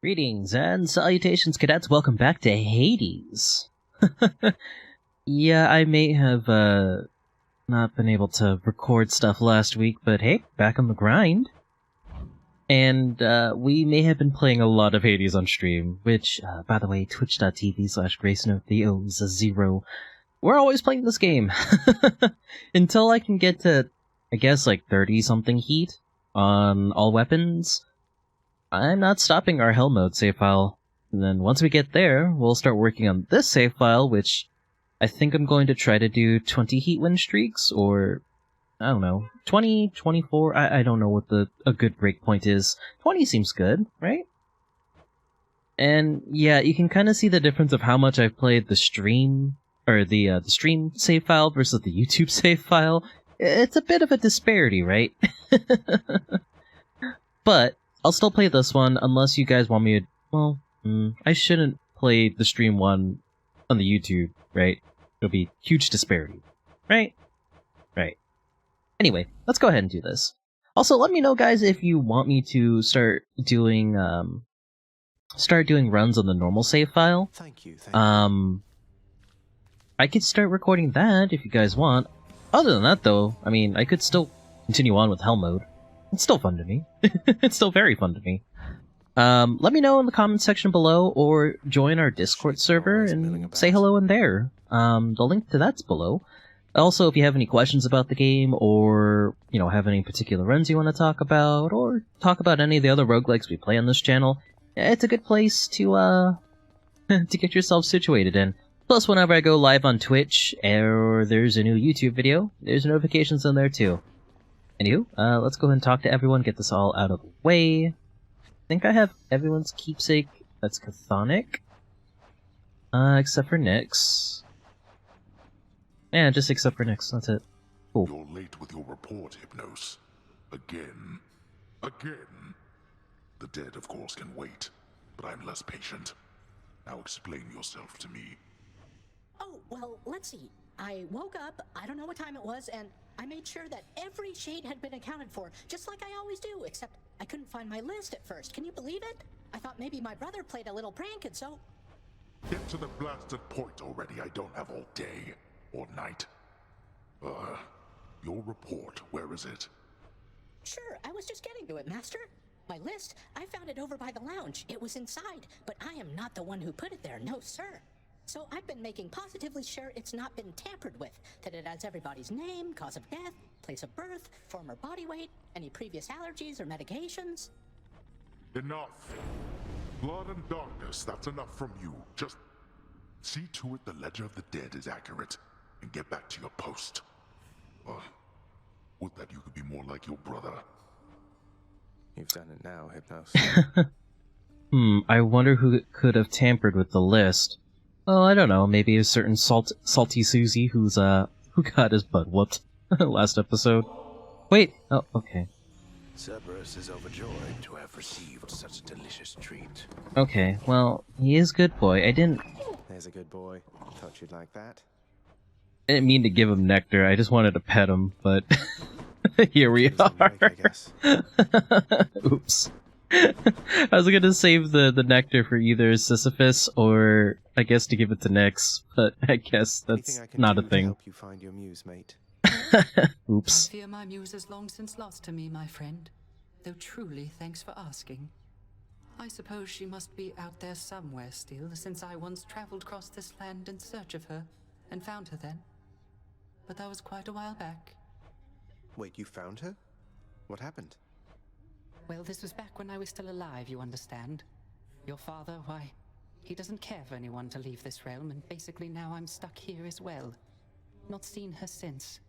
Greetings and salutations, cadets. Welcome back to Hades. Yeah, I may have not been able to record stuff last week, but hey, back on the grind. And we may have been playing a lot of Hades on stream, which, by the way, twitch.tv/GraceNote0. We're always playing this game. Until I can get to, I guess, like 30-something heat on all weapons, I'm not stopping our hell mode save file. And then once we get there, we'll start working on this save file, which I think I'm going to try to do 20 heat win streaks, or, I don't know, 20, 24, I don't know what a good breakpoint is. 20 seems good, right? And yeah, you can kind of see the difference of how much I've played the stream, or the stream save file versus the YouTube save file. It's a bit of a disparity, right? But I'll still play this one, unless you guys want me to... Well, I shouldn't play the stream one on the YouTube, right? It'll be huge disparity. Right? Right. Anyway, let's go ahead and do this. Also, let me know, guys, if you want me to start doing runs on the normal save file. Thank you. I could start recording that if you guys want. Other than that, though, I mean, I could still continue on with hell mode. It's still fun to me. It's still very fun to me. Let me know in the comments section below, or join our Discord server and say hello in there. The link to that's below. Also, if you have any questions about the game, or, you know, have any particular runs you want to talk about, or talk about any of the other roguelikes we play on this channel, it's a good place to, to get yourself situated in. Plus, whenever I go live on Twitch, or there's a new YouTube video, there's notifications in there too. Anywho, let's go ahead and talk to everyone, get this all out of the way. I think I have everyone's keepsake that's Chthonic. Except for Nyx. Yeah, just except for Nyx, that's it. Cool. You're late with your report, Hypnos. Again. Again. The dead, of course, can wait, but I'm less patient. Now explain yourself to me. Oh, well, let's see. I woke up, I don't know what time it was, and I made sure that every shade had been accounted for, just like I always do, except I couldn't find my list at first. Can you believe it? I thought maybe my brother played a little prank, and so... Get to the blasted point already. I don't have all day or night. Your report, where is it? Sure, I was just getting to it, Master. My list, I found it over by the lounge. It was inside, but I am not the one who put it there, no sir. So I've been making positively sure it's not been tampered with, that it has everybody's name, cause of death, place of birth, former body weight, any previous allergies or medications. Enough. Blood and darkness, that's enough from you. Just see to it the ledger of the dead is accurate, and get back to your post. Would that you could be more like your brother. You've done it now, Hypnos. I wonder who could have tampered with the list. Oh, I don't know, maybe a certain Salty Susie who got his butt whooped last episode. Wait, oh, okay. Cerberus is overjoyed to have received such a delicious treat. Okay, well, he is good boy. There's a good boy. Thought you'd like that. I didn't mean to give him nectar, I just wanted to pet him, but here we are. Break, I guess. Oops. I was gonna save the nectar for either Sisyphus or I guess to give it to Nyx, but I guess that's not a thing. Help you find your muse, mate. Oops. I fear my muse is long since lost to me, my friend. Though truly, thanks for asking. I suppose she must be out there somewhere still, since I once traveled across this land in search of her, and found her then. But that was quite a while back. Wait, you found her? What happened? Well, this was back when I was still alive, you understand. Your father, why, he doesn't care for anyone to leave this realm, and basically now I'm stuck here as well. Not seen her since,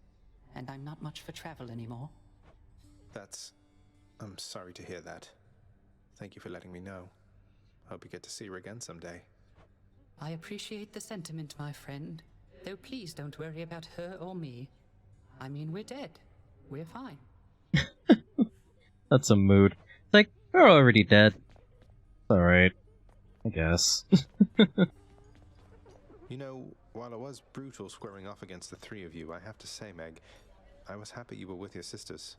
and I'm not much for travel anymore. I'm sorry to hear that. Thank you for letting me know. Hope you get to see her again someday. I appreciate the sentiment, my friend, though please don't worry about her or me. I mean, we're dead. We're fine. That's a mood. It's like, we're already dead. It's alright. I guess. You know, while it was brutal squaring off against the three of you, I have to say, Meg, I was happy you were with your sisters.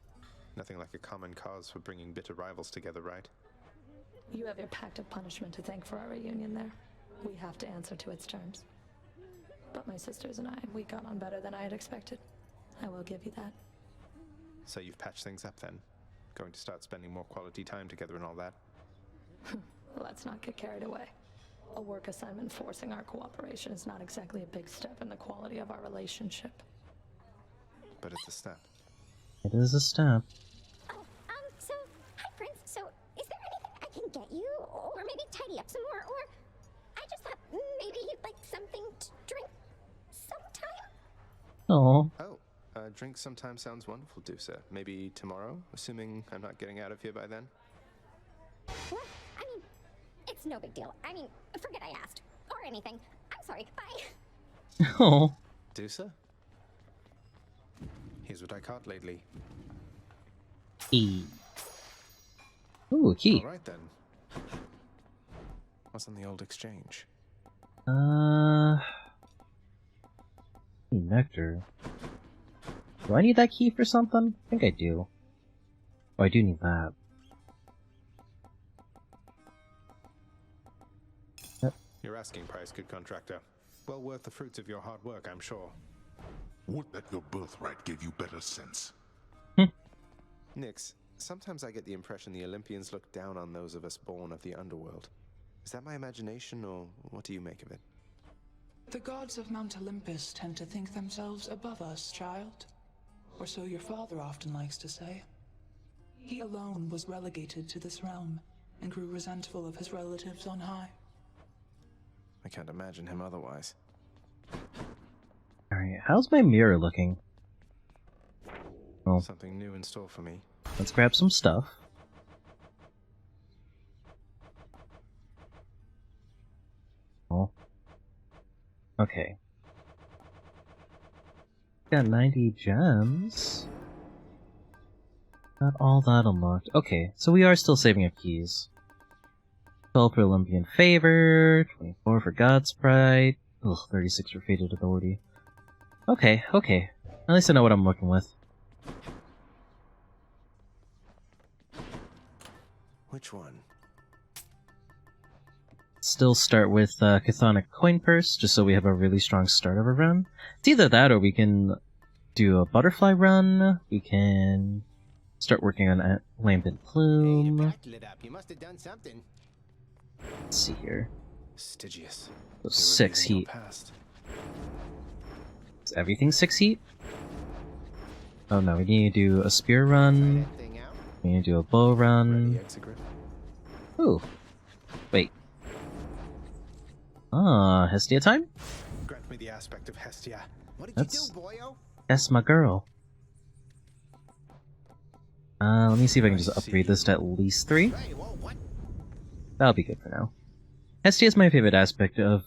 Nothing like a common cause for bringing bitter rivals together, right? You have your pact of punishment to thank for our reunion there. We have to answer to its terms. But my sisters and I, we got on better than I had expected. I will give you that. So you've patched things up then? Going to start spending more quality time together and all that? Let's not get carried away. A work assignment forcing our cooperation is not exactly a big step in the quality of our relationship. But it's a step. It is a step. Oh, so, hi, Prince. So, is there anything I can get you? Or maybe tidy up some more? Or, I just thought maybe you'd like something to drink sometime? Oh, Drink sometime sounds wonderful, Dusa. Maybe tomorrow, assuming I'm not getting out of here by then? What? I mean, it's no big deal. I mean, forget I asked. Or anything. I'm sorry. Bye. oh. Dusa? Here's what I caught lately. E. Ooh, a key. Alright then. What's on the old exchange? Nectar. Do I need that key for something? I think I do. Oh, I do need that. Yep. Your asking price, good contractor. Well worth the fruits of your hard work, I'm sure. Would that your birthright gave you better sense. Nix, sometimes I get the impression the Olympians look down on those of us born of the underworld. Is that my imagination, or what do you make of it? The gods of Mount Olympus tend to think themselves above us, child. Or so your father often likes to say. He alone was relegated to this realm, and grew resentful of his relatives on high. I can't imagine him otherwise. Alright, how's my mirror looking? Oh, Something new in store for me. let's grab some stuff. Oh. Okay. Got 90 gems. Got all that unlocked. Okay, so we are still saving up keys. 12 for Olympian Favor, 24 for God Sprite, ugh, 36 for Fated Authority. Okay, okay. At least I know what I'm working with. Which one? Still start with Chthonic Coin Purse, just so we have a really strong start of a run. It's either that or we can do a Butterfly run, we can start working on a Lambent Plume. You must have done something. Let's see here. Stygius. So 6 heat. Past. Is everything 6 heat? Oh no, we need to do a Spear run, Thing out. we need to do a Bow run. Ready, Exegrid? Ooh. Wait. Ah, Hestia time? Grant me the aspect of Hestia. What did That's- you do, boyo? That's my girl. Let me see if I can just upgrade this to at least 3. Hey, whoa, what? That'll be good for now. Hestia is my favorite aspect of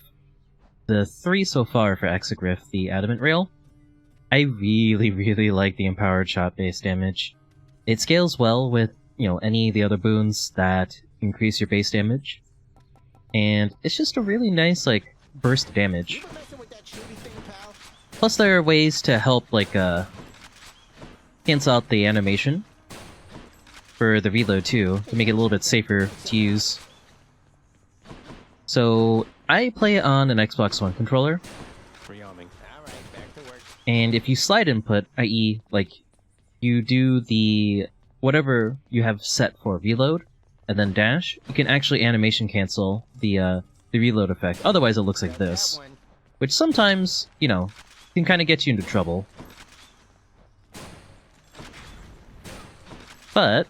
the 3 so far for Exegriff, the Adamant Rail. I really, really like the Empowered Shot base damage. It scales well with, you know, any of the other boons that increase your base damage. And it's just a really nice, like, burst damage. You been messing with that shooty thing, pal? Plus there are ways to help, like, cancel out the animation for the reload too, to make it a little bit safer to use. So, I play it on an Xbox One controller, Rearming. Alright, back to work. and if you slide input, i.e., like, you do the whatever you have set for reload, and then dash, you can actually animation cancel the reload effect. Otherwise it looks like this, which sometimes, you know, can kind of get you into trouble. But,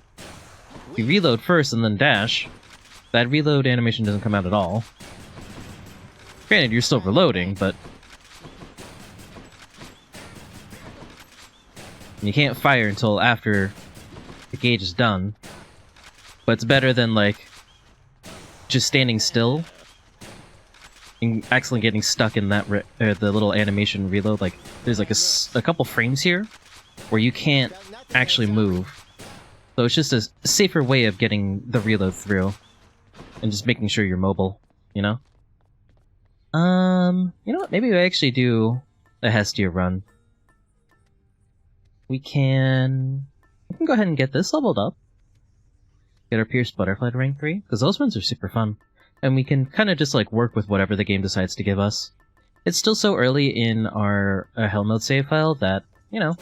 if you reload first and then dash, that reload animation doesn't come out at all. Granted, you're still reloading, but you can't fire until after the gauge is done. But it's better than, like, just standing still and accidentally getting stuck in that the little animation reload. Like, there's like a couple frames here where you can't actually move. So it's just a safer way of getting the reload through and just making sure you're mobile, you know? You know what? Maybe we actually do a Hestia run. We can go ahead and get this leveled up. Get our Pierced Butterfly to rank 3, because those ones are super fun. And we can kind of just like work with whatever the game decides to give us. It's still so early in our Hell Mode save file that, you know,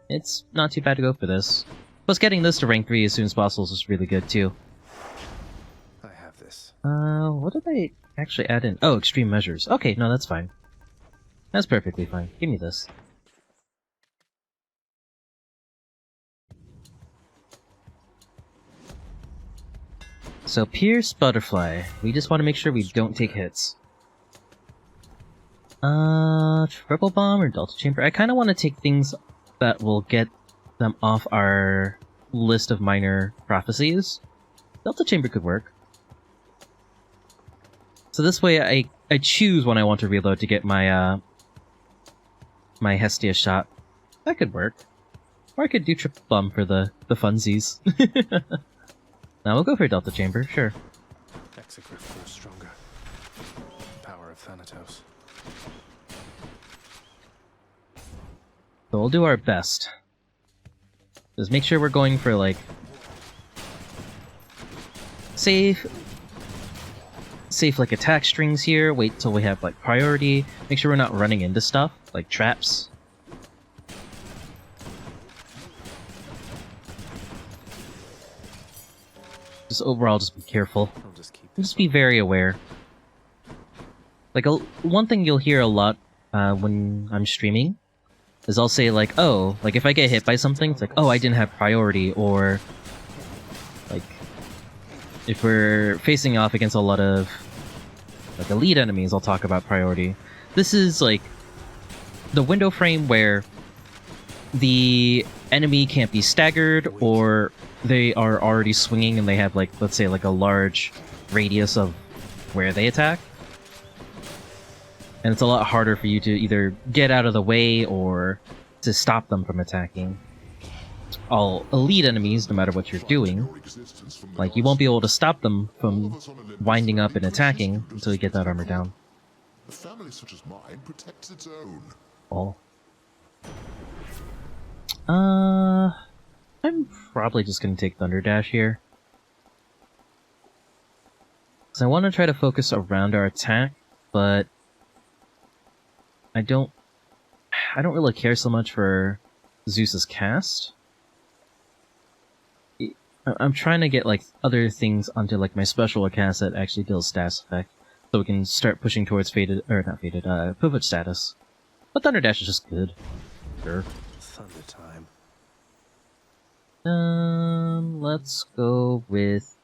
it's not too bad to go for this. Plus getting this to rank 3 as soon as possible is really good too. I have this. What did I actually add in? Oh, extreme measures. Okay, no, that's fine. That's perfectly fine. Give me this. So, Pierce Butterfly. We just want to make sure we don't take hits. Triple Bomb or Delta Chamber? I kind of want to take things that will get them off our list of minor prophecies. Delta Chamber could work. So this way I choose when I want to reload to get my, my Hestia shot. That could work. Or I could do Triple Bomb for the funsies. Now we'll go for Delta Chamber, sure. Exegriff grows stronger. Power of Thanatos. So we'll do our best. Just make sure we're going for, like, safe, like, attack strings here. Wait till we have, like, priority. Make sure we're not running into stuff, like traps. Just overall, just be careful. Just be very aware. Like, one thing you'll hear a lot when I'm streaming is I'll say, like, oh, like, if I get hit by something, it's like, oh, I didn't have priority, or, like, if we're facing off against a lot of, like, elite enemies, I'll talk about priority. This is, like, the window frame where the enemy can't be staggered, or they are already swinging and they have, like, let's say, like, a large radius of where they attack. And it's a lot harder for you to either get out of the way or to stop them from attacking. All elite enemies, no matter what you're doing, like, you won't be able to stop them from winding up and attacking until you get that armor down. A family such as mine protects its own. Oh. I'm probably just gonna take Thunder Dash here. So I want to try to focus around our attack, but I don't really care so much for Zeus's cast. I'm trying to get, like, other things onto, like, my special cast that actually deals status effect, so we can start pushing towards faded, or not faded, privilege status. But Thunder Dash is just good. Sure. Thunder time. Let's go with...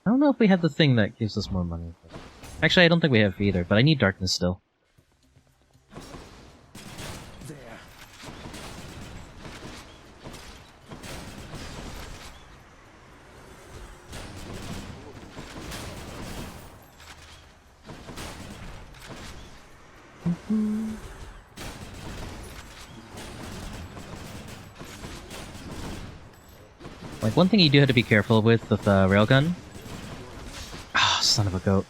I don't know if we have the thing that gives us more money. Actually, I don't think we have either, but I need Darkness still. There. Like, one thing you do have to be careful with the railgun. Ah, son of a goat.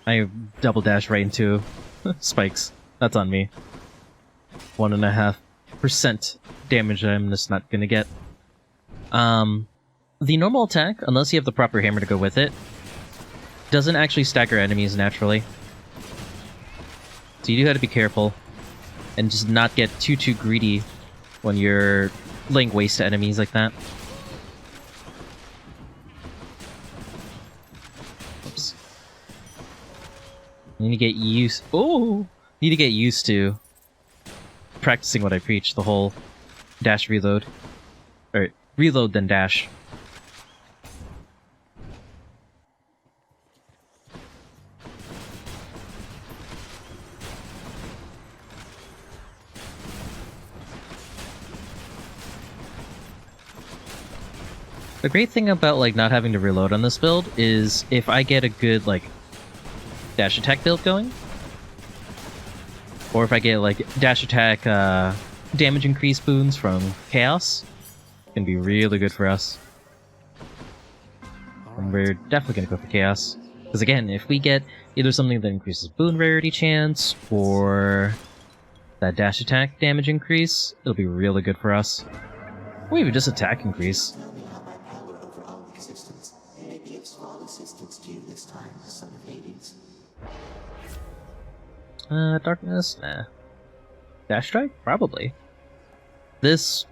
I double dash right into spikes. That's on me. 1.5% damage I'm just not gonna get. The normal attack, unless you have the proper hammer to go with it, doesn't actually stagger enemies naturally. So you do have to be careful and just not get too greedy when you're laying waste to enemies like that. Oops. I need to get used. Oh, need to get used to practicing what I preach. The whole dash reload, or reload then dash. The great thing about, like, not having to reload on this build is if I get a good, like, dash attack build going, or if I get, like, dash attack damage increase boons from Chaos, it can be really good for us. And we're definitely gonna go for Chaos. Because again, if we get either something that increases boon rarity chance, or that dash attack damage increase, it'll be really good for us. Or even just attack increase. give small assistance to you this time, son of Hades. Darkness? Nah. Dash strike? Probably. This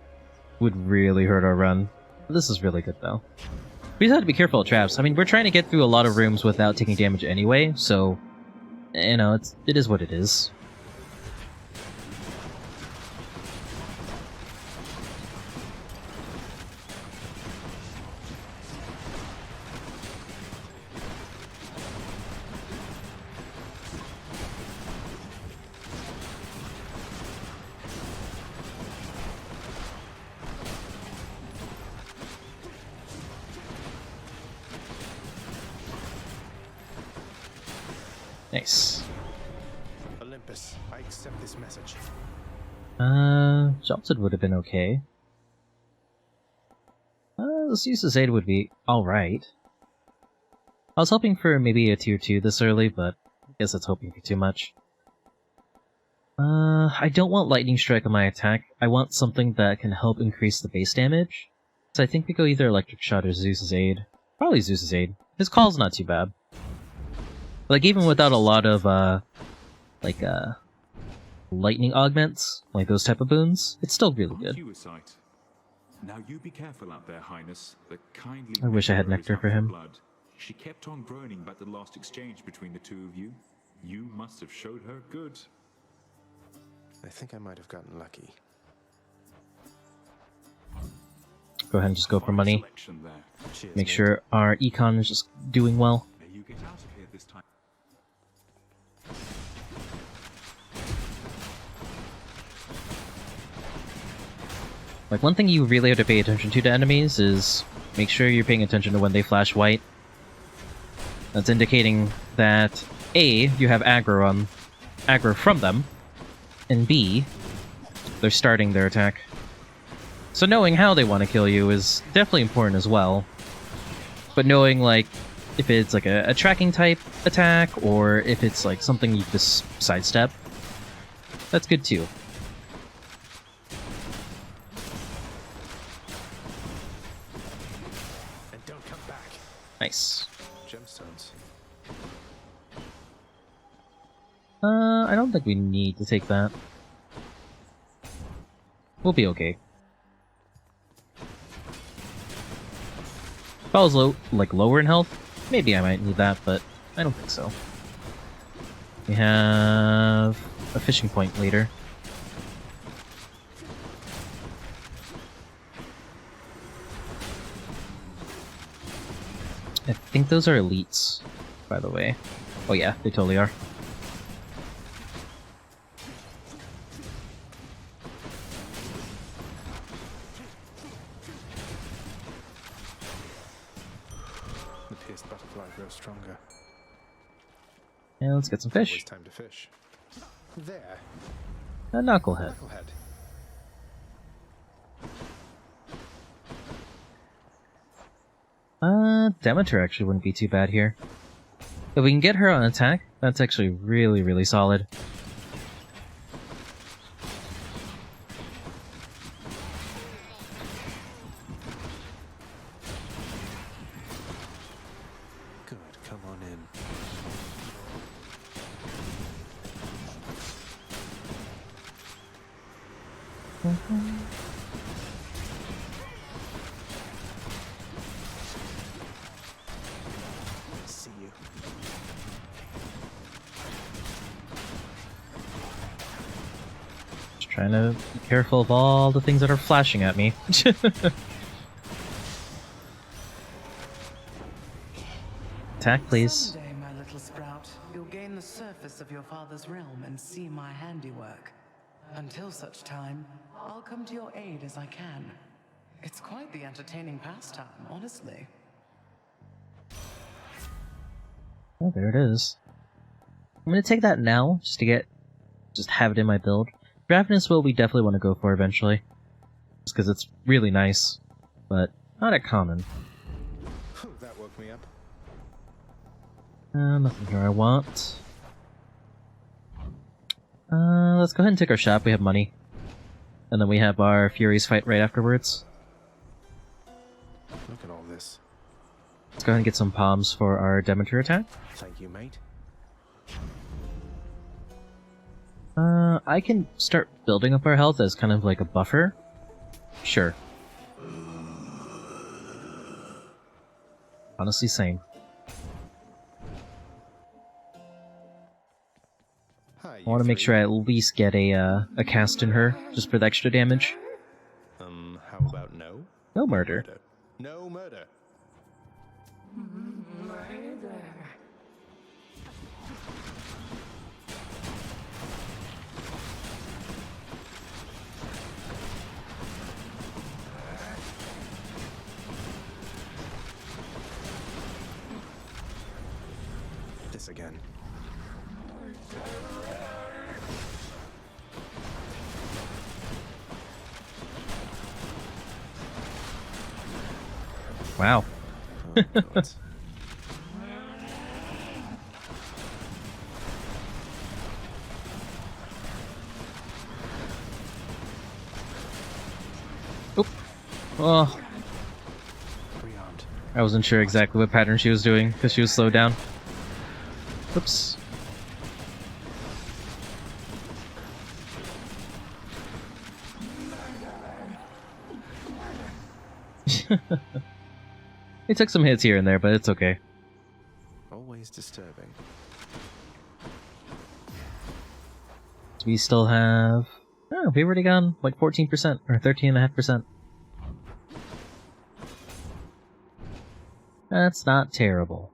would really hurt our run. This is really good, though. We just have to be careful of traps. I mean, we're trying to get through a lot of rooms without taking damage anyway, so... You know, it is what it is. Nice. Olympus, I accept this message. Jolted would have been okay. Zeus's Aid would be alright. I was hoping for maybe a tier 2 this early, but I guess that's hoping for too much. I don't want Lightning Strike on my attack. I want something that can help increase the base damage. So I think we go either Electric Shot or Zeus's Aid. Probably Zeus's Aid. His call's not too bad. Like, even without a lot of, lightning augments, like those type of boons, it's still really good. Now you be careful out there, Highness. The kindly I wish I had nectar is nectar up for her him. blood. She kept on groaning about the last exchange between the two of you. You must have showed her good. I think I might have gotten lucky. Go ahead and just go for money. Selection there. Cheers, Make mate. sure our econ is just doing well. May you get out of here this time. Like, one thing you really have to pay attention to enemies is make sure you're paying attention to when they flash white. That's indicating that A, you have aggro from them, and B, they're starting their attack. So knowing how they want to kill you is definitely important as well. But knowing, like, if it's like a tracking type attack, or if it's like something you just sidestep, that's good too. And don't come back. Nice. Gemstones. I don't think we need to take that. We'll be okay. If I was lower in health, maybe I might need that, but I don't think so. We have a fishing point later. I think those are elites, by the way. Oh yeah, they totally are. The pierced butterfly grows stronger. And let's get some Always fish. time to fish. There. A knucklehead. Knucklehead. Demeter actually wouldn't be too bad here. If we can get her on attack, that's actually really, really solid. Good, come on in. See you. Just trying to be careful of all the things that are flashing at me. Attack, please. Someday, my little sprout, you'll gain the surface of your father's realm and see my handiwork. Until such time, I'll come to your aid as I can. It's quite the entertaining pastime, honestly. Oh, there it is. I'm gonna take that now, just have it in my build. Ravenous Will we definitely want to go for eventually. Just because it's really nice, but not a common. That woke me up. Nothing here I want. Let's go ahead and take our shop, we have money. And then we have our Furies fight right afterwards. Look at all this. Let's go ahead and get some palms for our Demeter attack. Thank you, mate. I can start building up our health as kind of like a buffer. Sure. Honestly, same. Hi, I want to make sure I at least get a cast in her, just for the extra damage. How about no? No murder. No murder. This again. Wow. Oh, God. Oop. Oh. I wasn't sure exactly what pattern she was doing because she was slowed down. Oops. It took some hits here and there, but it's okay. Always disturbing. We still have... Oh, we've already gone like 14%, or 13.5%. That's not terrible.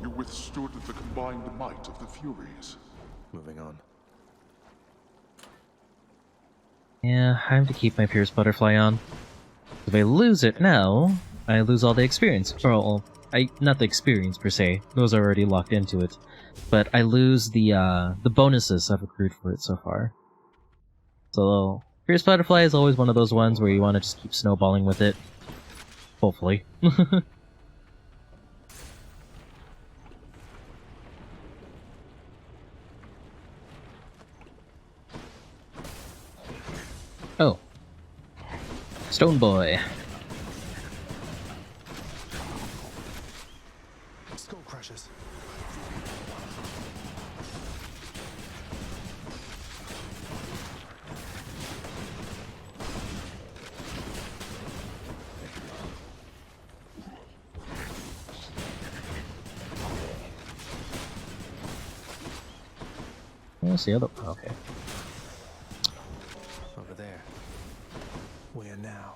You withstood the combined might of the Furies. Moving on. Yeah, I have to keep my Pierce Butterfly on. If I lose it now, I lose all the experience. Or, not the experience per se, those are already locked into it. But I lose the bonuses I've accrued for it so far. So, Pierce Butterfly is always one of those ones where you want to just keep snowballing with it. Hopefully. Oh. Stone Boy. Skull crushes. Where's the other? Okay. Over there. Where now?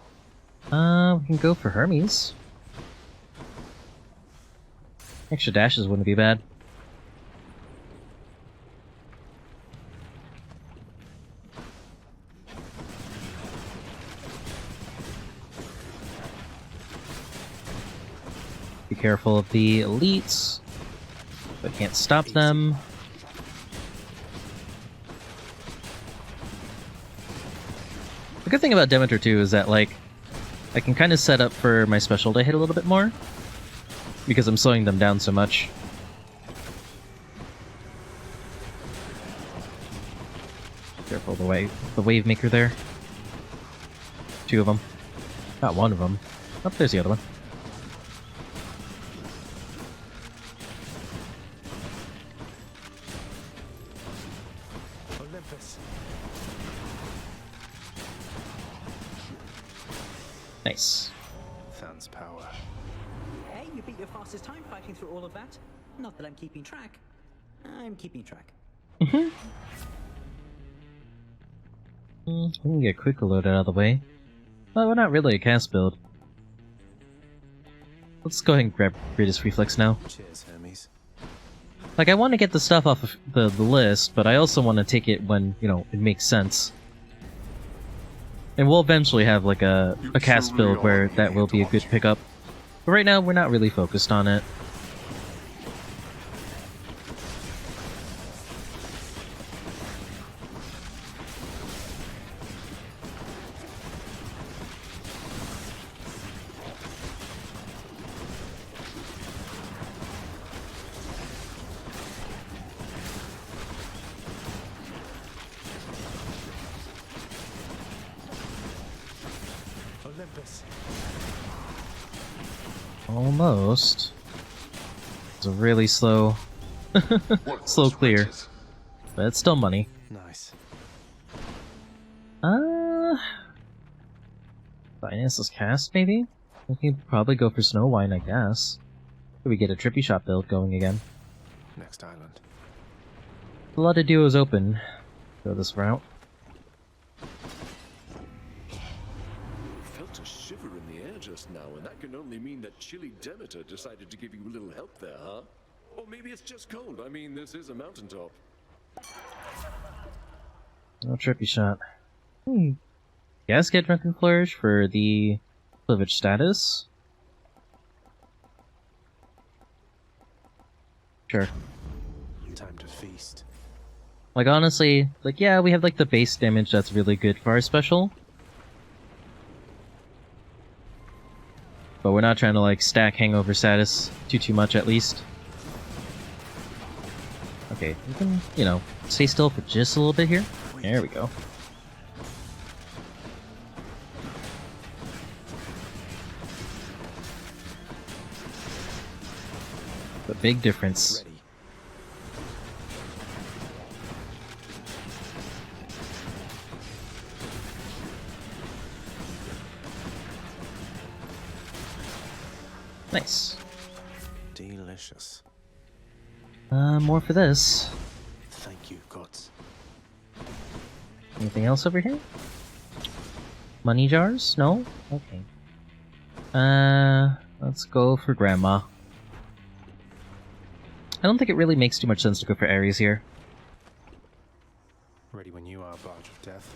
We can go for Hermes. Extra dashes wouldn't be bad. Be careful of the elites, but can't stop them. The good thing about Demeter too is that, like, I can kind of set up for my special to hit a little bit more, because I'm slowing them down so much. Careful the wave maker there. Two of them. Not one of them. Oh, there's the other one. Olympus. Nice. Than's power. Hey, you beat your fastest time fighting through all of that. Not that I'm keeping track. I'm keeping track. We can get quick load out of the way. Well, we're not really a cast build. Let's go ahead and grab Greatest Reflex now. Cheers, Hermes. Like, I want to get the stuff off of the list, but I also want to take it when, you know, it makes sense. And we'll eventually have, like, a cast build where that will be a good pickup. But right now, we're not really focused on it. Olympus. Almost. It's a really slow, slow clear, but it's still money. Nice. Finance's cast, maybe? We can probably go for Snow Wine, I guess. Could we get a trippy shot build going again? Next island. A lot of duos open. Go this route. Felt a shiver in the air just now, and that can only mean that chilly Demeter decided to give you a little help there, huh? Or maybe it's just cold. I mean, this is a mountaintop. No trippy shot. Guess get Drunken Flourish for the Cleavage status. Sure. Time to feast. Like, honestly, like, yeah, we have, like, the base damage that's really good for our special. But we're not trying to, like, stack Hangover status too much, at least. Okay, we can, you know, stay still for just a little bit here. There we go. The big difference. Ready. Nice. Delicious. More for this. Thank you, gods. Anything else over here? Money jars? No? Okay. Let's go for Grandma. I don't think it really makes too much sense to go for Ares here. Ready when you are, Barge of Death.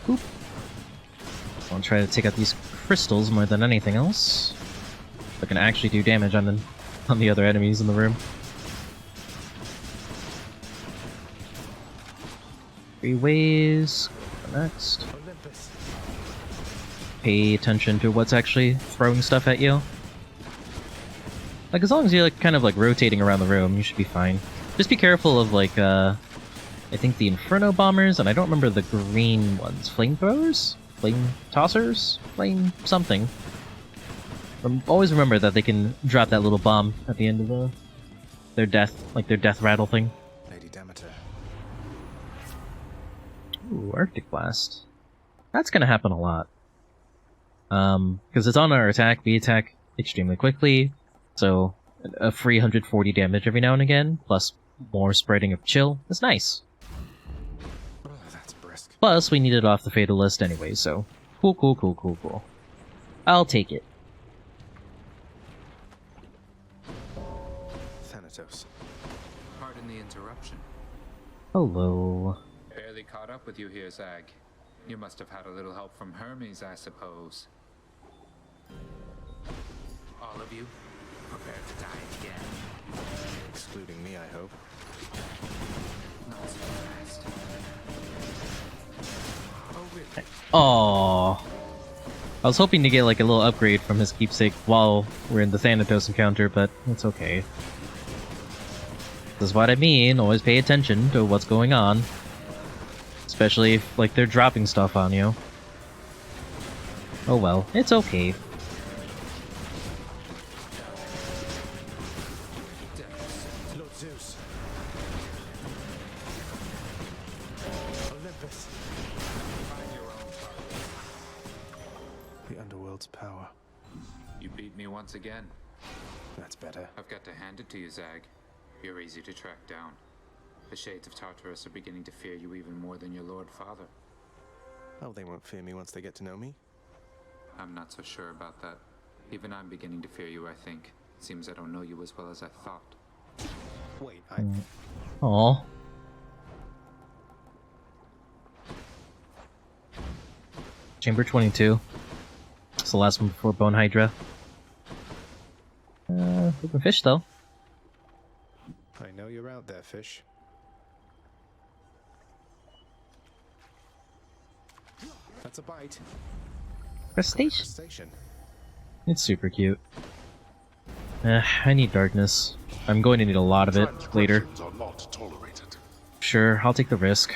Boop. I'll try to take out these crystals more than anything else. I can actually do damage on the other enemies in the room. 3 ways. Next. Olympus. Pay attention to what's actually throwing stuff at you. Like, as long as you're like kind of like rotating around the room, you should be fine. Just be careful of like I think the Inferno Bombers, and I don't remember the green ones. Flamethrowers? Flame Tossers? Flame something. Always remember that they can drop that little bomb at the end of their death rattle thing. Lady Demeter. Ooh, Arctic Blast. That's gonna happen a lot. Because it's on our attack, we attack extremely quickly, so a free 140 damage every now and again, plus more spreading of chill is nice. Oh, that's brisk. Plus, we need it off the fatal list anyway, so cool. I'll take it. Thanatos. Pardon the interruption. Hello. Barely caught up with you here, Zag. You must have had a little help from Hermes, I suppose. All of you, prepare to die again. Excluding me, I hope. Not so fast. Oh, really? Aww. I was hoping to get like a little upgrade from his keepsake while we're in the Thanatos encounter, but it's okay. This is what I mean, always pay attention to what's going on. Especially if, like, they're dropping stuff on you. Oh well, it's okay. Lord Zeus. Olympus. Find your own power. The underworld's power. You beat me once again. That's better. I've got to hand it to you, Zag. You're easy to track down. The Shades of Tartarus are beginning to fear you even more than your Lord Father. Oh, they won't fear me once they get to know me? I'm not so sure about that. Even I'm beginning to fear you, I think. Seems I don't know you as well as I thought. Wait, I... Aw. Chamber 22. It's the last one before Bone Hydra. Open fish, though. I know know you're out there, fish. That's a bite. Crustacean. Crustacean. It's super cute. I need darkness. I'm going to need a lot of it later. Transgressions are not tolerated. Sure, I'll take the risk.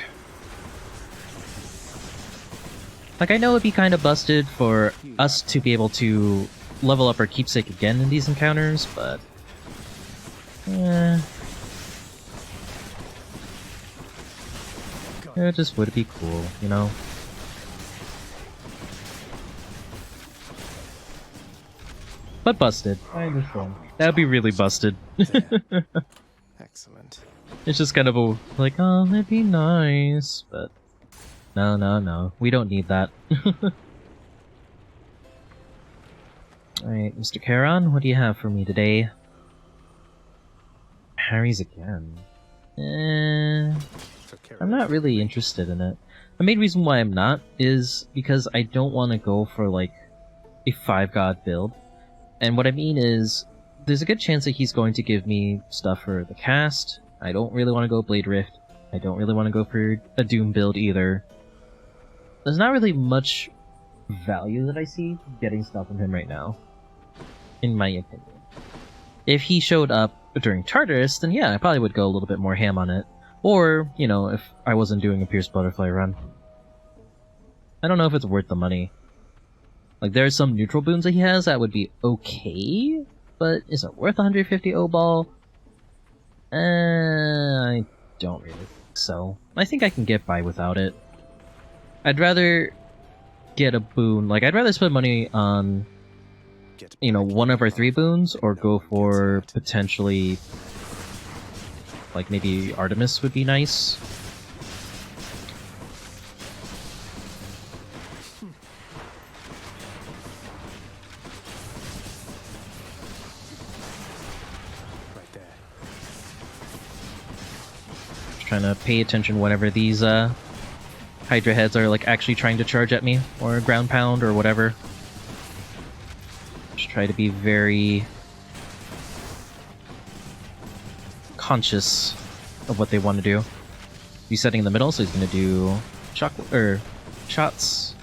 Like, I know it'd be kind of busted for us to be able to level up our keepsake again in these encounters, but... it just would be cool, you know? But busted. I understand. That would be really busted. Excellent. It's just kind of a, like, oh, that'd be nice, but... No. We don't need that. Alright, Mr. Charon, what do you have for me today? Harry's again. I'm not really interested in it. The main reason why I'm not is because I don't want to go for, like, a 5-god build. And what I mean is, there's a good chance that he's going to give me stuff for the cast. I don't really want to go Blade Rift. I don't really want to go for a Doom build either. There's not really much value that I see getting stuff from him right now, in my opinion. If he showed up during Tartarus, then yeah, I probably would go a little bit more ham on it. Or, you know, if I wasn't doing a Pierce Butterfly run. I don't know if it's worth the money. Like, there are some neutral boons that he has that would be okay, but is it worth 150 O-Ball? I don't really think so. I think I can get by without it. I'd rather get a boon, like, I'd rather spend money on, you know, one of our 3 boons, or go for potentially, like, maybe Artemis would be nice. Trying to pay attention whenever these Hydra heads are like actually trying to charge at me, or ground pound, or whatever. Just try to be very conscious of what they want to do. He's setting in the middle, so he's going to do shots.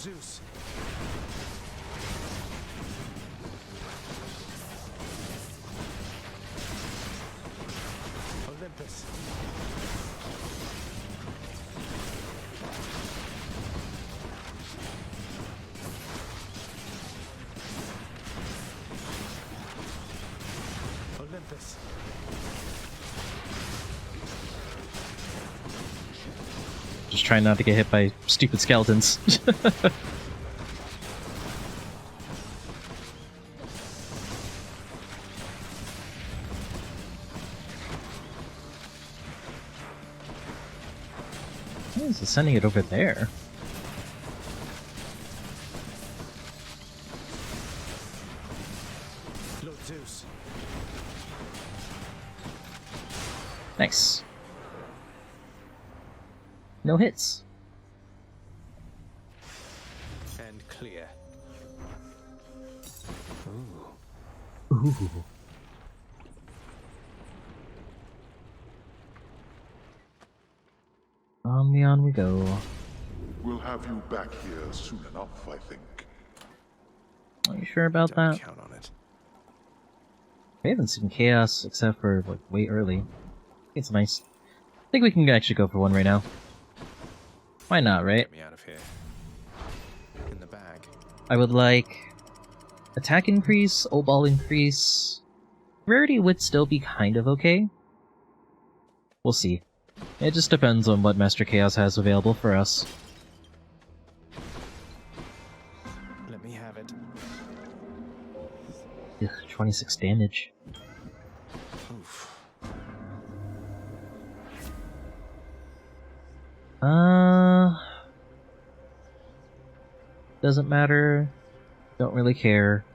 Zeus. Olympus. Olympus. Just trying not to get hit by stupid skeletons. Why is it sending it over there? Lord Zeus. Nice. No hits. And clear. Ooh. On we go. We'll have you back here soon enough, I think. Are you sure about Don't that? count on it. We haven't seen Chaos except for like way early. It's nice. I think we can actually go for one right now. Why not, right? Get me out of here. In the bag. I would like attack increase, O-Ball increase. Rarity would still be kind of okay. We'll see. It just depends on what Master Chaos has available for us. Let me have it. Ugh, 26 damage. Oof. Doesn't matter. Don't really care.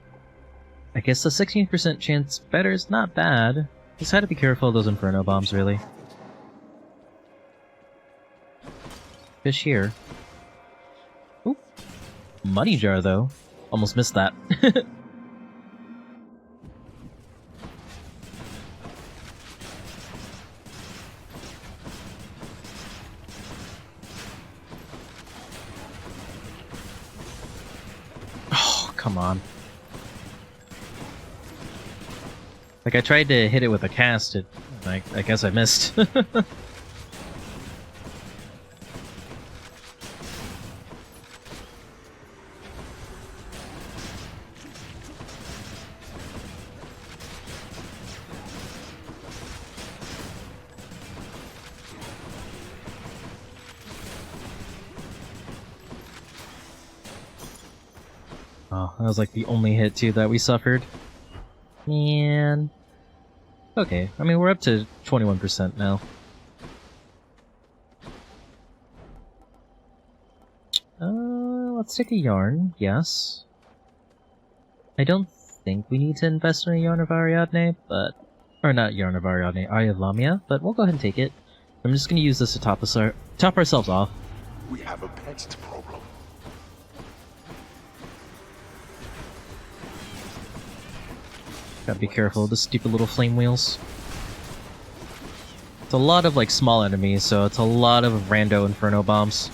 I guess the 16% chance better is not bad. Just had to be careful of those Inferno Bombs, really. Fish here. Oop. Money jar, though. Almost missed that. Oh, come on. Like, I tried to hit it with a cast, I guess I missed. Oh, that was like the only hit too that we suffered. Man. Okay, I mean we're up to 21% now. Let's take a yarn, yes. I don't think we need to invest in a yarn of Ariadne, but... Or not yarn of Ariadne, Lamia, but we'll go ahead and take it. I'm just gonna use this to top ourselves off. We have a pest problem. Gotta be careful of the stupid little flame wheels. It's a lot of like small enemies, so it's a lot of rando inferno bombs.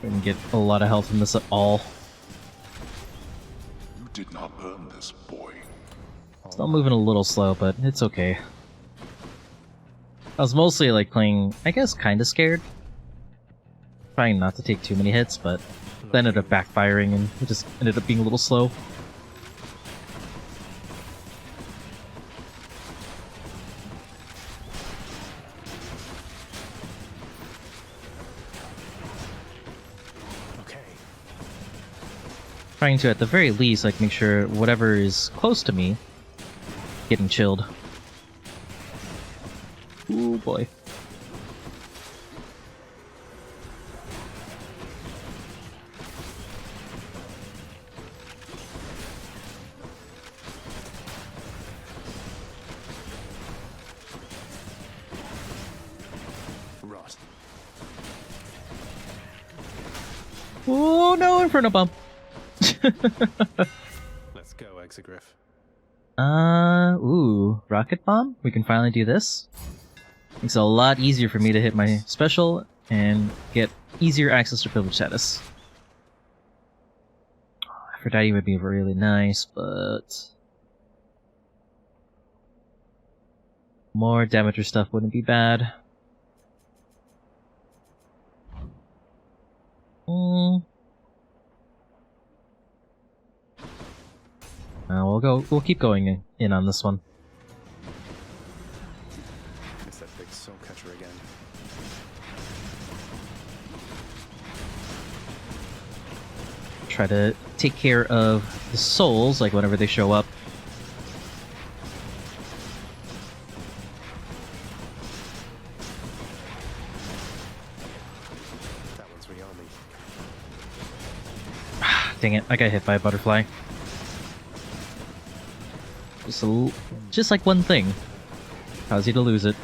Didn't get a lot of health from this at all. You did not earn this, boy. Still moving a little slow, but it's okay. I was mostly like playing, I guess, kinda scared. Trying not to take too many hits, but that ended up backfiring and it just ended up being a little slow. Trying to, at the very least, like make sure whatever is close to me getting chilled. Ooh boy. Rot. Oh no, Inferno Bomb! Let's go, Exegriff. Ooh, Rocket Bomb? We can finally do this? Makes it a lot easier for me to hit my special and get easier access to privilege status. Aphrodite would be really nice, but... more damager stuff wouldn't be bad. We'll keep going in on this one. It's that big soul catcher again. Try to take care of the souls, like whenever they show up. That one's Ryomi. Dang it, I got hit by a butterfly. Just like one thing. Cause you to lose it.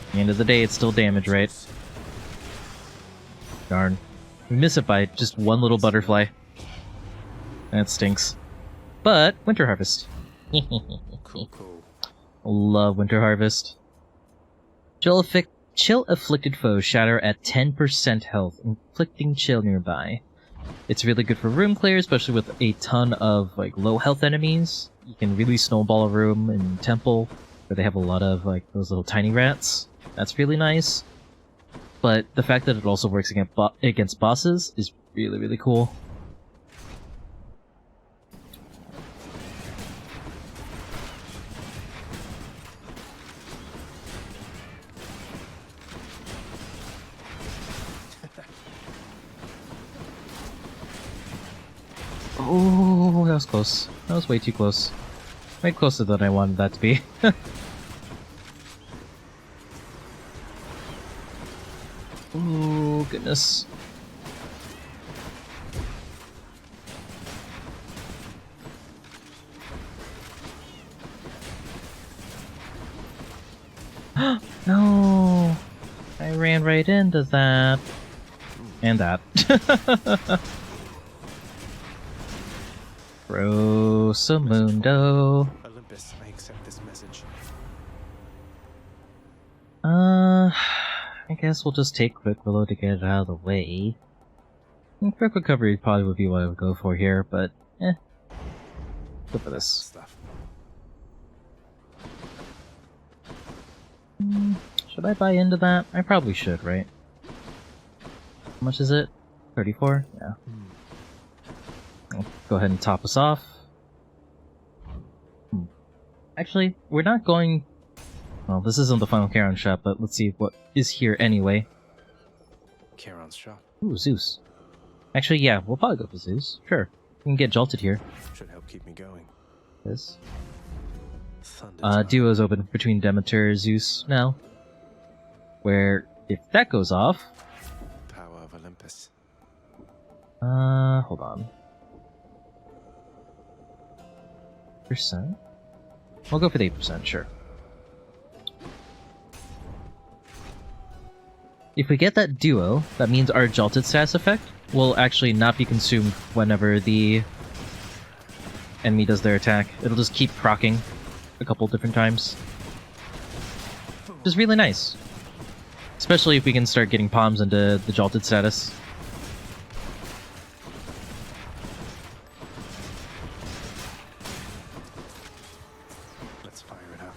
At the end of the day, it's still damage, right? Darn. We miss it by just one little butterfly. That stinks. But, Winter Harvest. Cool. Love Winter Harvest. Chill afflicted foes shatter at 10% health, inflicting chill nearby. It's really good for room clear, especially with a ton of like low health enemies. You can really snowball a room in Temple, where they have a lot of like those little tiny rats. That's really nice. But the fact that it also works against bosses is really, really cool. Oh, that was close. That was way too close. Way closer than I wanted that to be. Ooh, goodness. No! I ran right into that. And that. Rosamundo. Olympus, I accept this message. I guess we'll just take Quick Reload to get it out of the way. Quick Recovery probably would be what I would go for here, but go for this. Should I buy into that? I probably should, right? How much is it? 34? Yeah. I'll go ahead and top us off. Actually, we're not going... Well, this isn't the final Charon shop, but let's see what is here anyway. Charon's shop. Ooh, Zeus. Actually, yeah, we'll probably go for Zeus. Sure. We can get jolted here. Should help keep me going. This. Duo's open between Demeter and Zeus now. Where, if that goes off... Power of Olympus. Hold on. Percent? We'll go for the 8%, sure. If we get that duo, that means our jolted status effect will actually not be consumed whenever the enemy does their attack. It'll just keep proccing a couple different times. Which is really nice. Especially if we can start getting palms into the jolted status. Let's fire it up.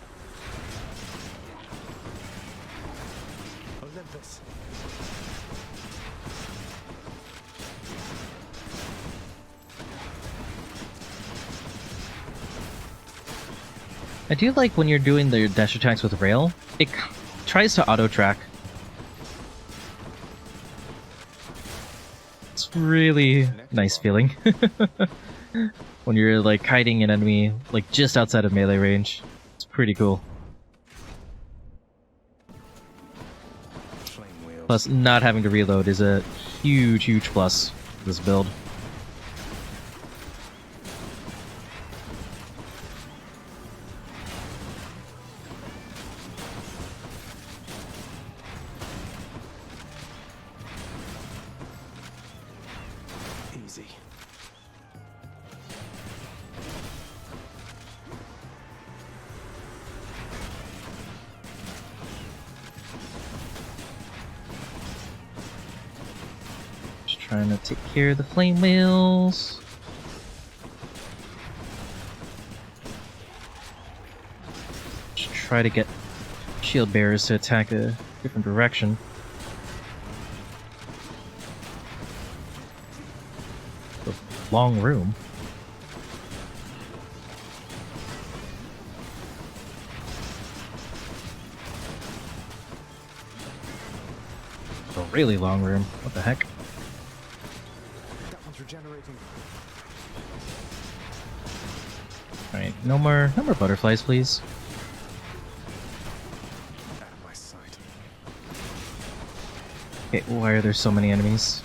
Olympus. I do like when you're doing the dash attacks with rail, it tries to auto-track. It's really nice feeling. When you're like kiting an enemy like just outside of melee range. It's pretty cool. Plus, not having to reload is a huge, huge plus for this build. Easy. Just trying to take care of the flame wheels. Just try to get shield bearers to attack a different direction. Long room. A really long room. What the heck? That one's regenerating. Alright, no more butterflies, please. Out of my sight. Okay, why are there so many enemies?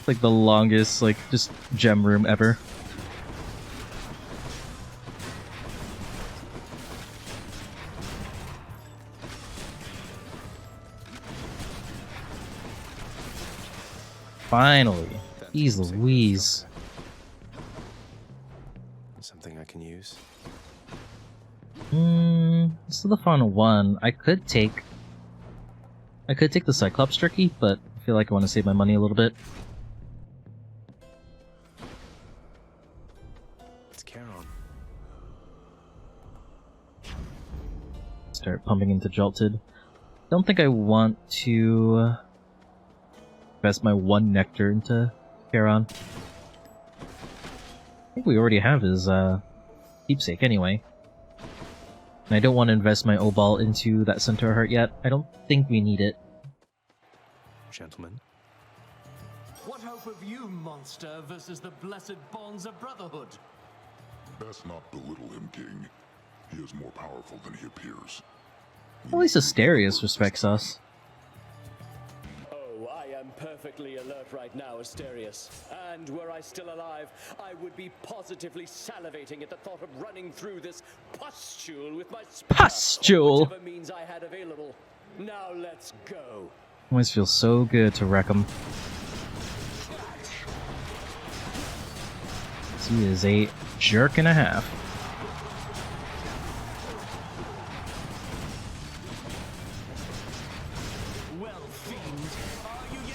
Like the longest, like, just gem room ever. Finally! Jeez Louise. Something I can use. This is the final one. I could take the Cyclops Turkey, but I feel like I want to save my money a little bit. Start pumping into Jolted. Don't think I want to invest my one nectar into Charon. I think we already have his keepsake anyway. And I don't want to invest my O-Ball into that Centaur Heart yet. I don't think we need it. Gentlemen. What hope have you, monster, versus the blessed bonds of brotherhood? Best not belittle him, King. He is more powerful than he appears. At least Asterius respects us. Oh, I am perfectly alert right now, Asterius. And were I still alive, I would be positively salivating at the thought of running through this pustule with my spear, Pustule! whatever means I had available. Now let's go. Always feels so good to wreck him. He is a jerk and a half.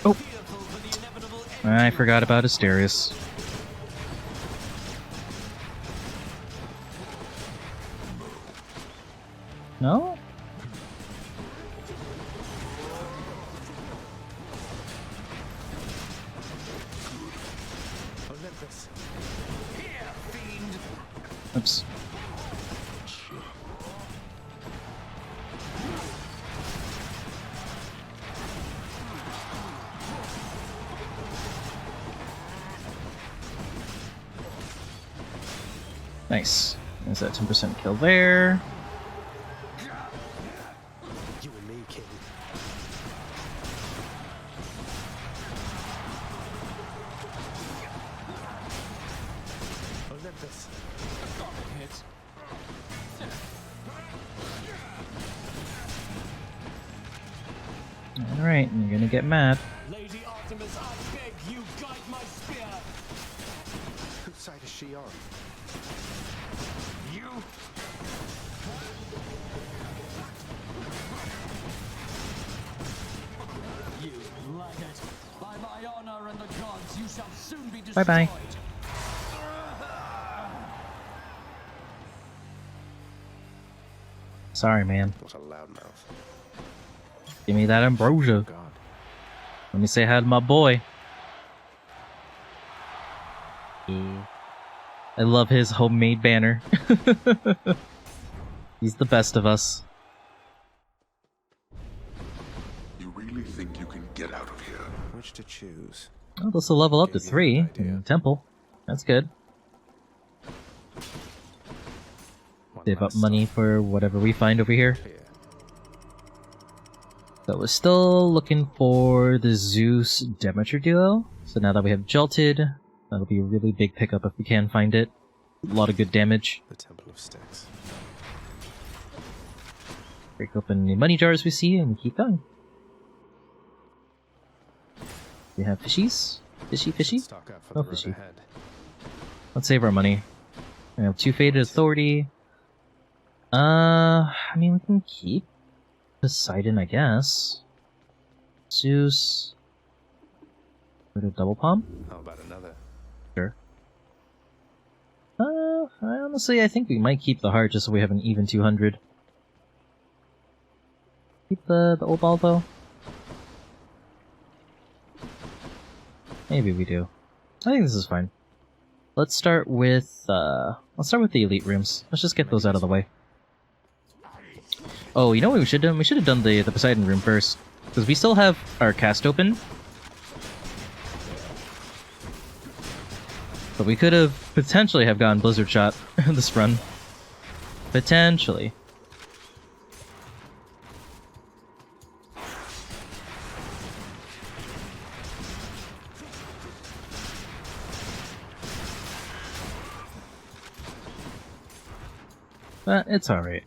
Oh! I forgot about Asterius. No? Oops. Nice. There's that 10% kill there. You and me, King. Olympus. Hit. Alright, you're gonna get mad. Lady Artemis, I beg you, guide my spear. Whose side is she on? You. You laggard. By my honor and the gods, you shall soon be destroyed. Bye-bye. Sorry, man. What a loudmouth. Give me that ambrosia. God. Let me say hi to my boy. I love his homemade banner. He's the best of us. You really think you can get out of here? Which to choose? Oh, this will level up to 3 in Temple. That's good. Save up money for whatever we find over here. So we're still looking for the Zeus Demeter duo. So now that we have Jolted, that'll be a really big pickup if we can find it. A lot of good damage. The Temple of Styx. Break open the money jars we see and keep going. We have fishies? Fishy? No fishy. Let's save our money. We have 2 Faded Authority. I mean, we can keep Poseidon, I guess. Zeus. Go to double palm? How about another? Sure. Honestly, I think we might keep the heart just so we have an even 200. Keep the old ball though? Maybe we do. I think this is fine. Let's start with the elite rooms. Let's just get those out of the way. Oh, you know what we should have done? We should have done the Poseidon room first. Because we still have our cast open. But we could have potentially have gotten Blizzard Shot this run. Potentially. But it's alright.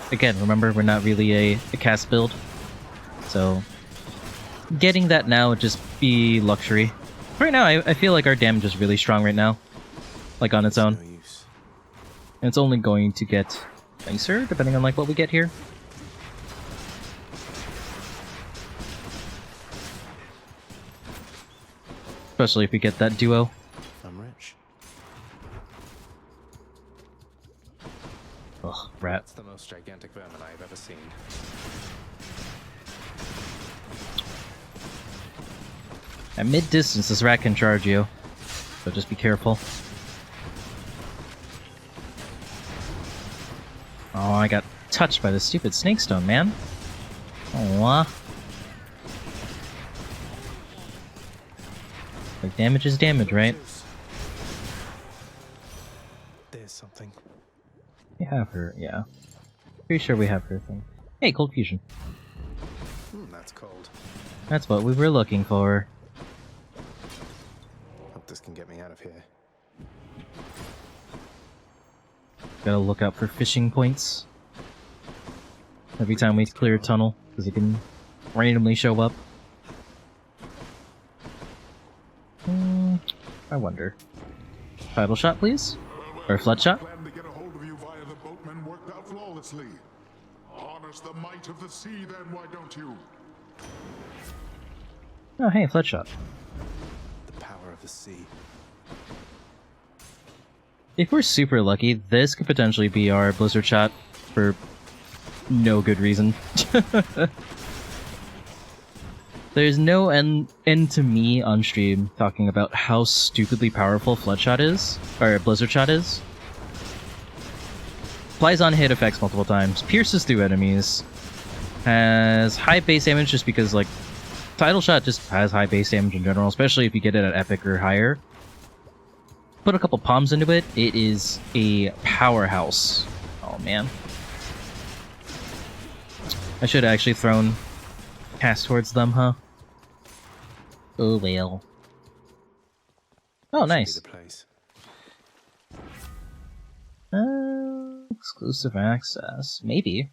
Again, remember, we're not really a cast build. So, getting that now would just be luxury. Right now, I feel like our damage is really strong right now. Like, on its own. And it's only going to get nicer, depending on like what we get here. Especially if we get that duo. I'm rich. Ugh, rat. That's the most gigantic vermin I've ever seen. At mid-distance, this rat can charge you. So just be careful. Oh, I got touched by the stupid snake stone, man. Aww. Like, damage is damage, right? There's something. We have her, yeah. Pretty sure we have her thing. Hey, cold fusion. That's cold. That's what we were looking for. Hope this can get me out of here. Gotta look out for fishing points. Every time we clear a tunnel, because it can randomly show up. I wonder. Title shot, please? Or flood shot? Plan to get a hold of you via the boatman worked out flawlessly. Harness the might of the sea, then, why don't you? Oh, hey, flood shot. The power of the sea. If we're super lucky, this could potentially be our blizzard shot for no good reason. There's no end to me on stream talking about how stupidly powerful flood shot is, or blizzard shot is. Flies on hit effects multiple times, pierces through enemies, has high base damage just because, like, title shot just has high base damage in general, especially if you get it at epic or higher. Put a couple palms into it, it is a powerhouse. Oh man. I should have actually thrown cast towards them, huh? Oh well. Oh, nice. Exclusive access. Maybe.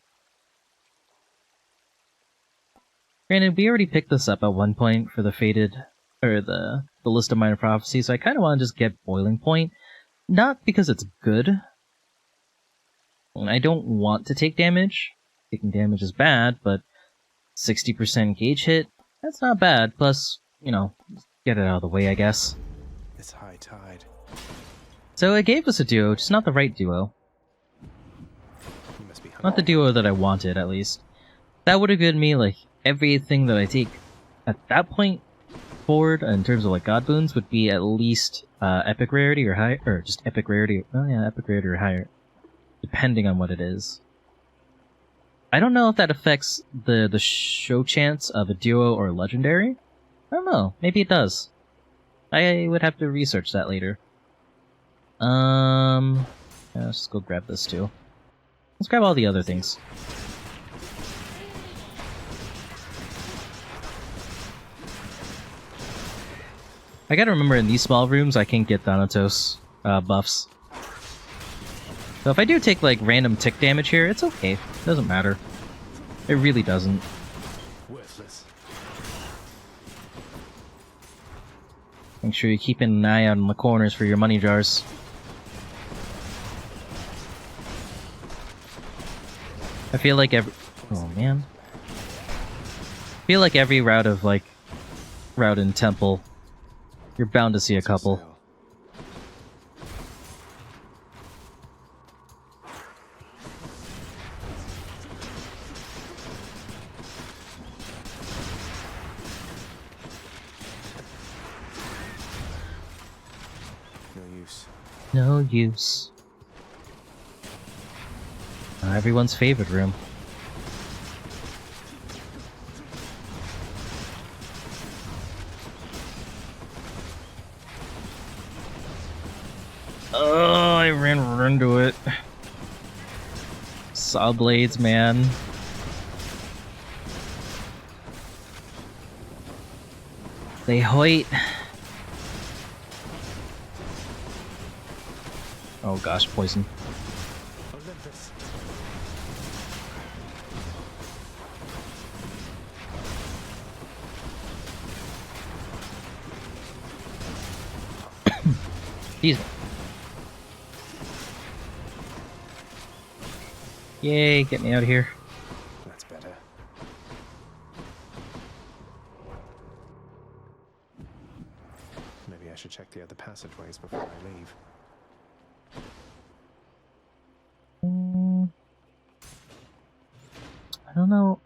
Granted, we already picked this up at one point for the Fated, or the List of Minor Prophecies, so I kind of want to just get Boiling Point. Not because it's good. I don't want to take damage. Taking damage is bad, but 60% gauge hit, that's not bad. Plus, you know, get it out of the way, I guess. It's high tide. So it gave us a duo, just not the right duo. Not the duo that I wanted, at least. That would have given me, like, everything that I take at that point forward, in terms of, like, God Boons, would be at least epic rarity or higher, or just epic rarity, oh yeah, epic rarity or higher, depending on what it is. I don't know if that affects the show chance of a duo or legendary. I don't know, maybe it does. I would have to research that later. Yeah, let's just go grab this too. Let's grab all the other things. I gotta remember, in these small rooms, I can't get Thanatos buffs. So if I do take, like, random tick damage here, it's okay. Doesn't matter. It really doesn't. Worthless. Make sure you keep an eye out on the corners for your money jars. I feel like every... Oh, man. I feel like every route of, like, route in Temple, you're bound to see a couple. No use. No use. Everyone's favorite room. Oh, I ran into it. Saw blades, man. They hoit. Oh gosh, poison. Olympus. Jeez. Yay, get me out of here. That's better. Maybe I should check the other passageways before I leave. I don't know.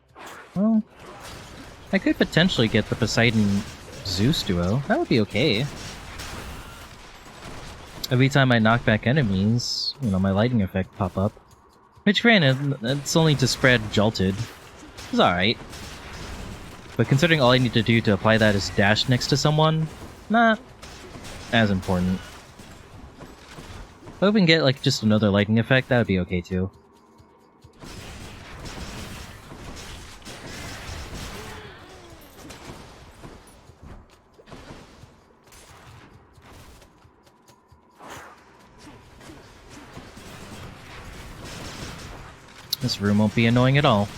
Well, I could potentially get the Poseidon Zeus duo. That would be okay. Every time I knock back enemies, you know, my lightning effect pop up. Which, granted, it's only to spread Jolted. It's alright. But considering all I need to do to apply that is dash next to someone, not as important. If we can get like just another lightning effect, that would be okay too. This room won't be annoying at all.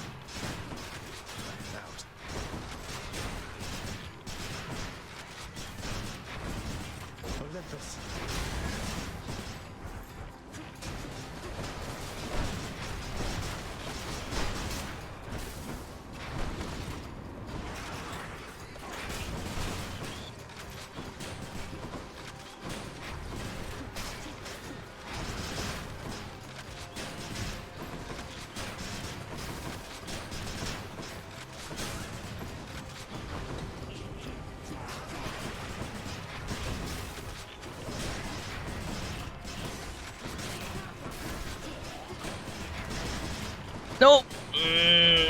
Nope!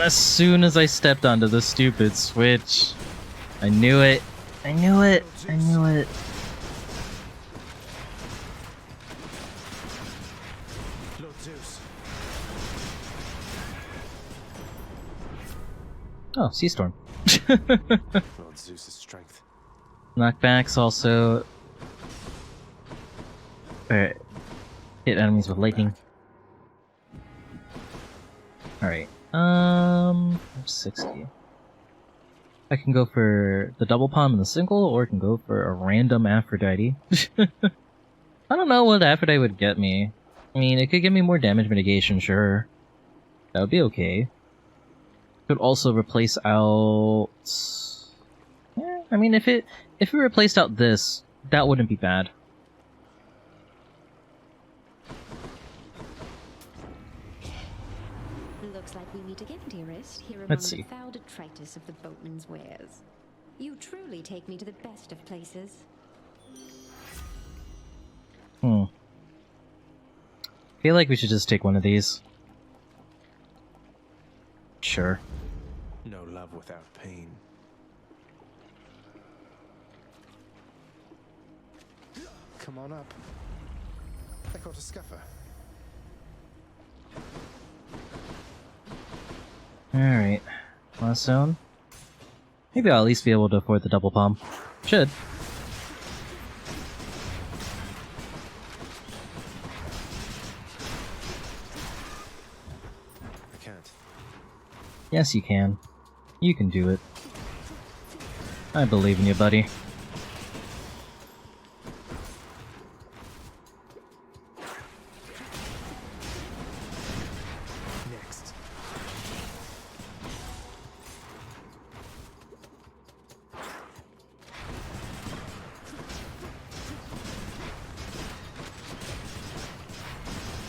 As soon as I stepped onto the stupid switch. I knew it. I knew it. I knew it. Lord Zeus. Oh, Sea Storm. Lord Zeus's strength. Knockbacks also... Alright. Hit enemies with lightning. Alright, 60. I can go for the double palm and the single, or I can go for a random Aphrodite. I don't know what Aphrodite would get me. I mean, it could give me more damage mitigation, sure. That would be okay. Could also replace out... Yeah, I mean, if it replaced out this, that wouldn't be bad. Looks like we meet again, dearest, here among Let's see. the foul detritus of the boatman's wares. You truly take me to the best of places. Feel like we should just take one of these. Sure. No love without pain. Come on up. I caught a scuffer. Alright. Last zone. Maybe I'll at least be able to afford the double palm. Should. I can't. Yes, you can. You can do it. I believe in you, buddy. Next.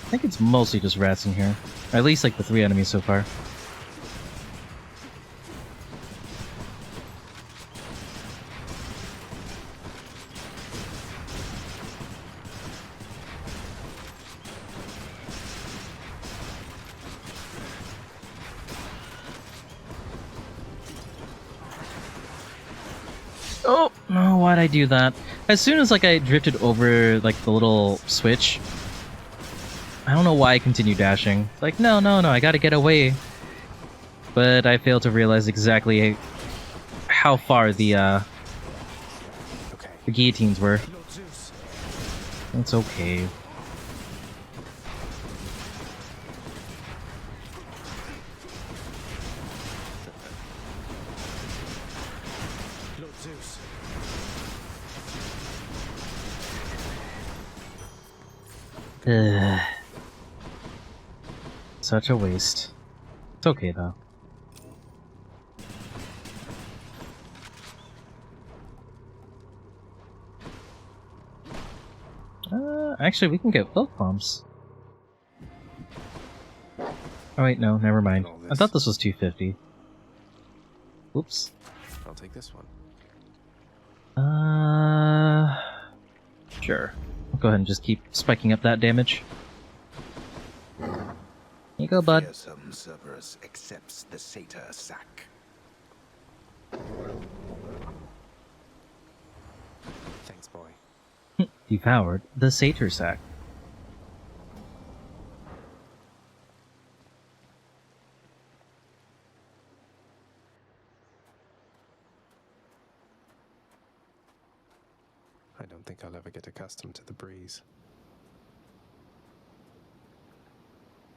I think it's mostly just rats in here. Or at least like the 3 enemies so far. Oh, no, why'd I do that? As soon as like I drifted over like the little switch, I don't know why I continued dashing. It's like, no, I gotta get away. But I failed to realize exactly how far the guillotines were. It's okay. Lord Zeus. Ugh. Such a waste. It's okay though. Actually, we can get both bombs. Oh wait, no, never mind. I thought this was 250. Oops. I'll take this one. Sure. I'll go ahead and just keep spiking up that damage. Here you go, bud. Fearsome Cerberus accepts the satyr sack. Thanks, boy. Devoured the satyr sack. don't think I'll ever get accustomed to the breeze.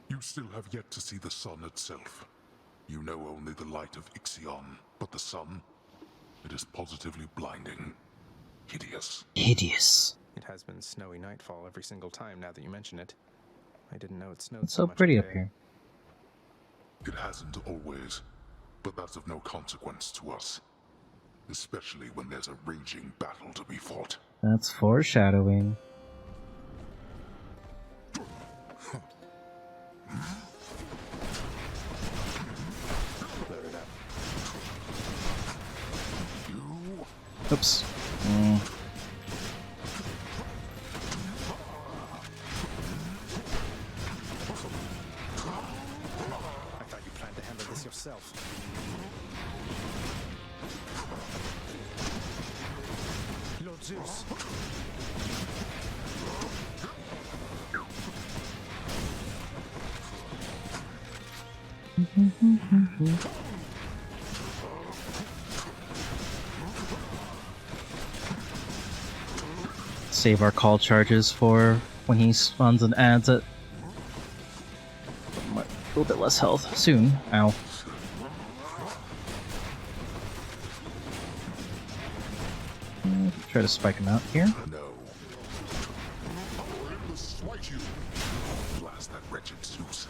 You still have yet to see the sun itself. You know only the light of Ixion, but the sun, it is positively blinding. Hideous. Hideous. It has been snowy nightfall every single time now that you mention it. I didn't know it snowed It's so so much pretty up up here. It hasn't always, but that's of no consequence to us. Especially when there's a raging battle to be fought. That's foreshadowing. Oops. I thought you planned to handle this yourself. Lord Zeus. Save our call charges for when he spawns and adds it. A little bit less health soon. Ow. Try to spike him out here. No. Blast that wretched Zeus.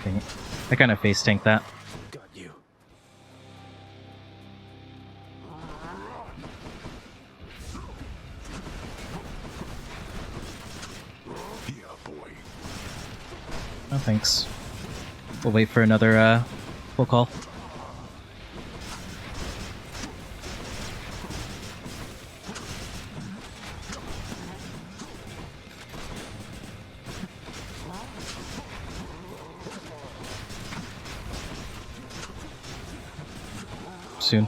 Dang it. I kind of face tanked that. Got you. Yeah, boy. Oh, thanks. We'll wait for another, full call. Soon.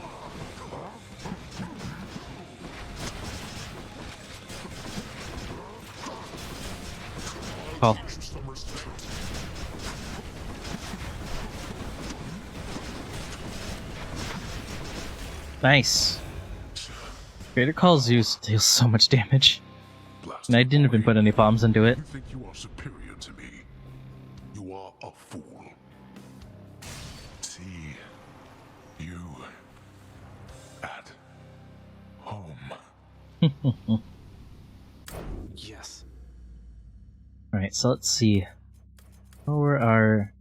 Call. Nice. Greater Call Zeus deals so much damage. And I didn't even put any bombs into it. You think you are superior to me? You are a fool. See you at home. Yes. Alright, so let's see. What were our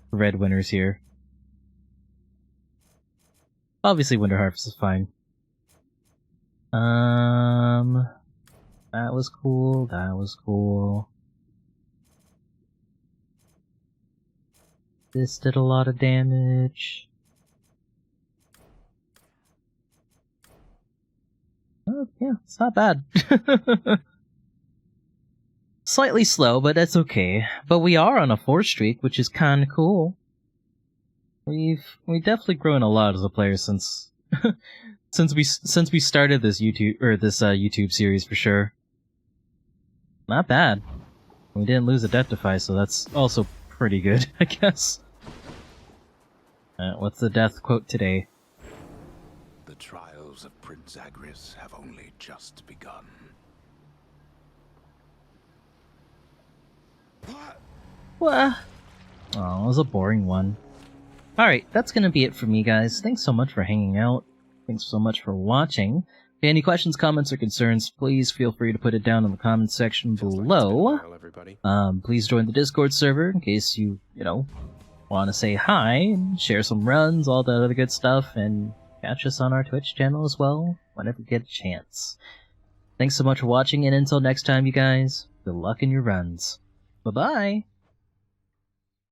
red winners here? Obviously Winter Harvest is fine. That was cool, that was cool. This did a lot of damage. Oh, yeah, it's not bad. Slightly slow, but that's okay. But we are on a 4 streak, which is kinda cool. We've definitely grown a lot as a player since since we started this YouTube series for sure. Not bad. We didn't lose a Deathify, so that's also pretty good, I guess. What's the death quote today? The trials of Prince Agris have only just begun. What? Oh, it was a boring one. Alright, that's gonna be it for me, guys. Thanks so much for hanging out. Thanks so much for watching. If you have any questions, comments, or concerns, please feel free to put it down in the comments section below. Please join the Discord server in case you want to say hi and share some runs, all that other good stuff, and catch us on our Twitch channel as well whenever you get a chance. Thanks so much for watching, and until next time, you guys, good luck in your runs. Bye-bye!